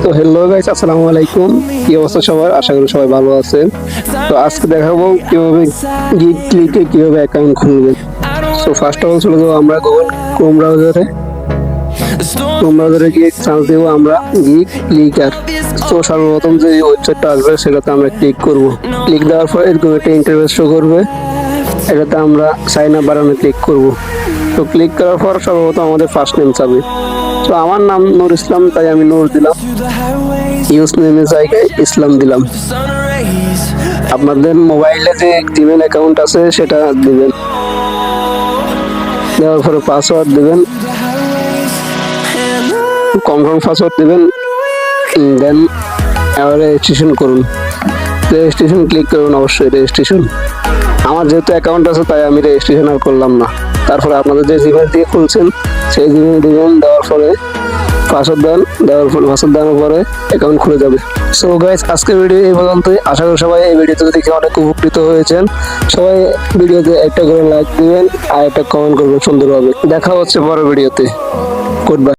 তো hello guys, আসসালামু আলাইকুম। কি অবস্থা সবার? আশা করি সবাই ভালো আছেন। তো আজকে দেখাবো কিভাবে গিগ ক্লিকে কিভাবে অ্যাকাউন্ট খুলবেন। সো ফার্স্ট অফ অল চলে যাবো আমরা গুগল ক্রোম ব্রাউজারে গিয়ে সার্চ দেবো আমরা গিগ ক্লিকার। তো সর্বপ্রথম যে ওয়েবসাইটটা আসবে সেটাতে আমরা ক্লিক করব। ক্লিক দেওয়ার পর এরকম একটা ইন্টারফেস শো করবে, এটাতে আমরা সাইন আপ বাটনে ক্লিক করব। তো ক্লিক করার পর সর্বপ্রথম আমাদের ফার্স্ট নেম চাবে। তো আমার নাম নূর ইসলাম, তাই আমি নূর দিলাম। ইউজ নেমের জায়গায় ইসলাম দিলাম। আপনাদের মোবাইলে যে জিমেল অ্যাকাউন্ট আছে সেটা দিবেন, দেওয়ার পরে পাসওয়ার্ড দিবেন, কনফার্ম পাসওয়ার্ড দিবেন, দেন এবার রেজিস্ট্রেশন করুন। রেজিস্ট্রেশন ক্লিক করুন, অবশ্যই রেজিস্ট্রেশন। আমার যেহেতু অ্যাকাউন্ট আছে তাই আমি রেজিস্ট্রেশন আর করলাম না। তারপরে আপনাদের যে জিমেল দিয়ে খুলছেন সেই জিমেল দিবেন, দেওয়ার পরে পাসওয়ার্ড দেন, দেওয়ার পরে পাসওয়ার্ড দেওয়ার পরে অ্যাকাউন্ট খুলে যাবে। সো গাইস, আজকের ভিডিও এই পর্যন্তই। আশা করি সবাই এই ভিডিওতে দেখে অনেক উপকৃত হয়েছেন। সবাই ভিডিওতে একটা করে লাইক দিবেন আর একটা কমেন্ট করবেন সুন্দরভাবে। দেখা হচ্ছে পরের ভিডিওতে। Good bye.